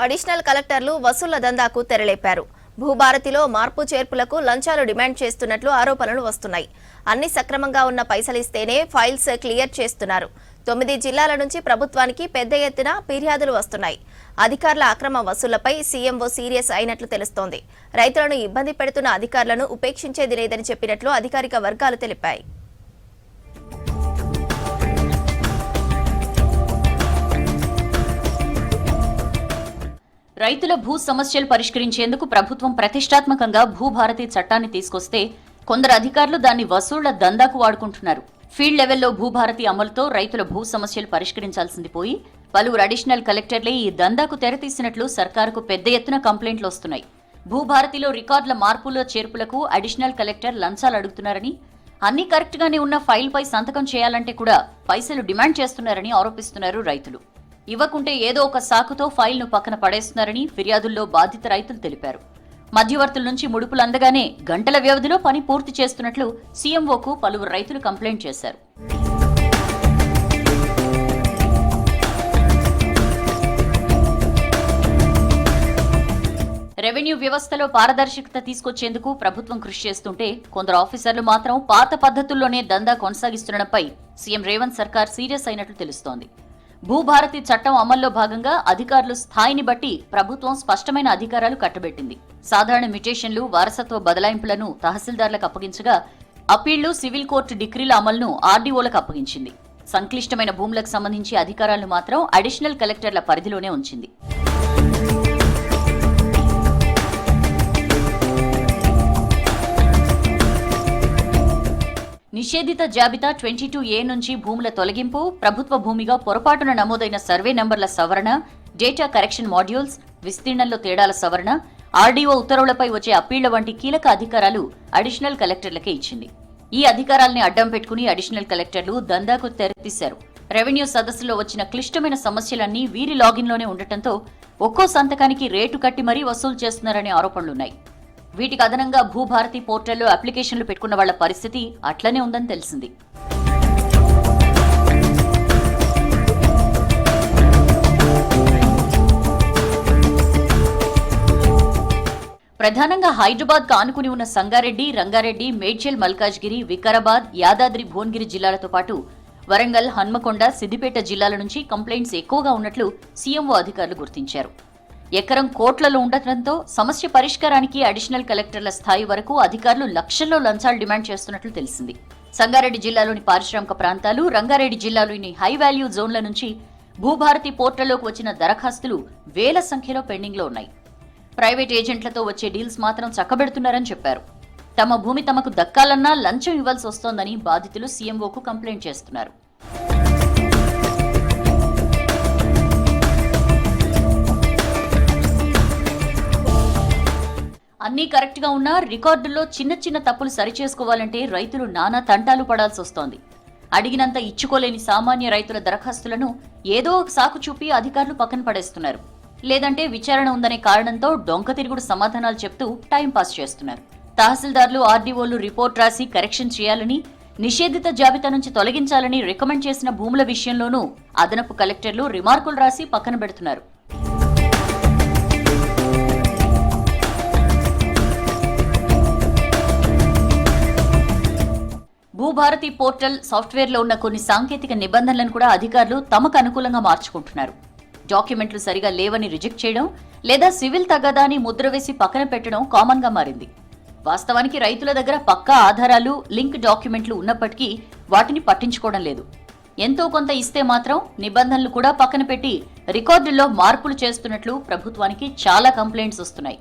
Additional కలెక్టర్లు వసూళ్ల దందాకు తెరలేపారు. భూభారతిలో మార్పు చేర్పులకు లంచాలు డిమాండ్ చేస్తున్నట్లు ఆరోపణలు వస్తున్నాయి. అన్ని సక్రమంగా ఉన్న పైసలిస్తేనే ఫైల్స్ క్లియర్ చేస్తున్నారు. 9 జిల్లాల నుంచి ప్రభుత్వానికి పెద్ద ఎత్తున ఫిర్యాదులు వస్తున్నాయి. అధికారుల అక్రమ వసూళ్లపై సీఎంఓ సీరియస్ అయినట్లు తెలుస్తోంది. రైతులను ఇబ్బంది పెడుతున్న అధికారులను ఉపేక్షించేది లేదని చెప్పినట్లు అధికారిక వర్గాలు తెలిపాయి. రైతుల భూ సమస్యలు పరిష్కరించేందుకు ప్రభుత్వం ప్రతిష్టాత్మకంగా భూభారతి చట్టాన్ని తీసుకొస్తే కొందరు అధికారులు దాన్ని వసూళ్ల దందాకు వాడుకుంటున్నారు. ఫీల్డ్ లెవెల్లో భూభారతి అమలుతో రైతుల భూ సమస్యలు పరిష్కరించాల్సింది పోయి పలువురు అడిషనల్ కలెక్టర్లే ఈ దందాకు తెరతీసినట్లు సర్కారుకు పెద్ద ఎత్తున కంప్లైంట్లు వస్తున్నాయి. భూభారతిలో రికార్డుల మార్పుల చేర్పులకు అడిషనల్ కలెక్టర్ లంచాలు అడుగుతున్నారని, అన్ని కరెక్ట్గానే ఉన్న ఫైల్పై సంతకం చేయాలంటే కూడా పైసలు డిమాండ్ చేస్తున్నారని ఆరోపిస్తున్నారు రైతులు. ఇవ్వకుంటే ఏదో ఒక సాకుతో ఫైల్ను పక్కన పడేస్తున్నారని ఫిర్యాదుల్లో బాధిత రైతులు తెలిపారు. మధ్యవర్తుల నుంచి ముడుపులు అందగానే గంటల వ్యవధిలో పని పూర్తి చేస్తున్నట్లు సీఎంఓకు పలువురు రైతులు కంప్లైంట్ చేశారు. రెవెన్యూ వ్యవస్థలో పారదర్శకత తీసుకొచ్చేందుకు ప్రభుత్వం కృషి చేస్తుంటే కొందరు ఆఫీసర్లు మాత్రం పాత పద్ధతుల్లోనే దందా కొనసాగిస్తుండడంపై సీఎం రేవంత్ సర్కార్ సీరియస్ అయినట్లు తెలుస్తోంది. భూభారతి చట్టం అమల్లో భాగంగా అధికారుల స్థాయిని బట్టి ప్రభుత్వం స్పష్టమైన అధికారాలు కట్టబెట్టింది. సాధారణ మ్యుటేషన్లు, వారసత్వ బదలాయింపులను తహసీల్దార్లకు అప్పగించగా అప్పీళ్లు, సివిల్ కోర్టు డిక్రీల అమలును ఆర్డీఓలకు అప్పగించింది. సంక్లిష్టమైన భూములకు సంబంధించి అధికారాలను మాత్రం అడిషనల్ కలెక్టర్ల పరిధిలోనే ఉంచింది. నిషేధిత జాబితా 22A నుంచి భూముల తొలగింపు, ప్రభుత్వ భూమిగా పొరపాటున నమోదైన సర్వే నంబర్ల సవరణ, డేటా కరెక్షన్ మాడ్యూల్స్, విస్తీర్ణంలో తేడాల సవరణ, ఆర్డీఓ ఉత్తర్వులపై వచ్చే అప్పీళ్ల వంటి కీలక అధికారాలు అడిషనల్ కలెక్టర్లకే ఇచ్చింది. ఈ అధికారాల్ని అడ్డం పెట్టుకుని అడిషనల్ కలెక్టర్లు దందాకు తెరతీశారు. రెవెన్యూ సదస్సులో వచ్చిన క్లిష్టమైన సమస్యలన్నీ వీరి లాగిన్లోనే ఉండటంతో ఒక్కో సంతకానికి రేటు కట్టి మరీ వసూలు చేస్తున్నారనే ఆరోపణలున్నాయి. వీటికి అదనంగా భూభారతి పోర్టల్లో అప్లికేషన్లు పెట్టుకున్న వాళ్ల పరిస్థితి అట్లనే ఉందని తెలిసింది. ప్రధానంగా హైదరాబాద్ కు ఆనుకుని ఉన్న సంగారెడ్డి, రంగారెడ్డి, మేడ్చల్, మల్కాజ్గిరి, వికారాబాద్, యాదాద్రి భువనగిరి జిల్లాలతో పాటు వరంగల్, హన్మకొండ, సిద్దిపేట జిల్లాల నుంచి కంప్లైంట్స్ ఎక్కువగా ఉన్నట్లు సీఎంఓ అధికారులు గుర్తించారు. ఎకరం కోట్లలో ఉండటంతో సమస్య పరిష్కారానికి అడిషనల్ కలెక్టర్ల స్థాయి వరకు అధికారులు లక్షల్లో లంచాలు డిమాండ్ చేస్తున్నట్లు తెలిసింది. సంగారెడ్డి జిల్లాలోని పారిశ్రామిక ప్రాంతాలు, రంగారెడ్డి జిల్లాలోని హై వాల్యూ జోన్ల నుంచి భూభారతి పోర్టల్లోకి వచ్చిన దరఖాస్తులు వేల సంఖ్యలో పెండింగ్లో ఉన్నాయి. ప్రైవేట్ ఏజెంట్లతో వచ్చే డీల్స్ మాత్రం చక్కబెడుతున్నారని చెప్పారు. తమ భూమి తమకు దక్కాలన్నా లంచం ఇవ్వాల్సి వస్తోందని బాధితులు సీఎంఓకు కంప్లైంట్ చేస్తున్నారు. అన్నీ కరెక్ట్గా ఉన్నా రికార్డుల్లో చిన్న చిన్న తప్పులు సరిచేసుకోవాలంటే రైతులు నానా తంటాలు పడాల్సి వస్తోంది. అడిగినంత ఇచ్చుకోలేని సామాన్య రైతుల దరఖాస్తులను ఏదో ఒక సాకు చూపి అధికారులు పక్కన పడేస్తున్నారు. లేదంటే విచారణ ఉందనే కారణంతో డొంక తిరుగుడు సమాధానాలు చెప్తూ టైంపాస్ చేస్తున్నారు. తహసీల్దార్లు, ఆర్డీఓలు రిపోర్ట్ రాసి కరెక్షన్ చేయాలని, నిషేధిత జాబితా నుంచి తొలగించాలని రికమెండ్ చేసిన భూముల విషయంలోనూ అదనపు కలెక్టర్లు రిమార్కులు రాసి పక్కన పెడుతున్నారు. భూభారతి పోర్టల్ సాఫ్ట్వేర్లో ఉన్న కొన్ని సాంకేతిక నిబంధనలను కూడా అధికారులు తమకు అనుకూలంగా మార్చుకుంటున్నారు. డాక్యుమెంట్లు సరిగా లేవని రిజెక్ట్ చేయడం, లేదా సివిల్ తగ్గదా అని ముద్ర వేసి పక్కన పెట్టడం కామన్ గా మారింది. వాస్తవానికి రైతుల దగ్గర పక్కా ఆధారాలు, లింక్ డాక్యుమెంట్లు ఉన్నప్పటికీ వాటిని పట్టించుకోవడం లేదు. ఎంతో కొంత ఇస్తే మాత్రం నిబంధనలు కూడా పక్కన పెట్టి రికార్డుల్లో మార్పులు చేస్తున్నట్లు ప్రభుత్వానికి చాలా కంప్లైంట్స్ వస్తున్నాయి.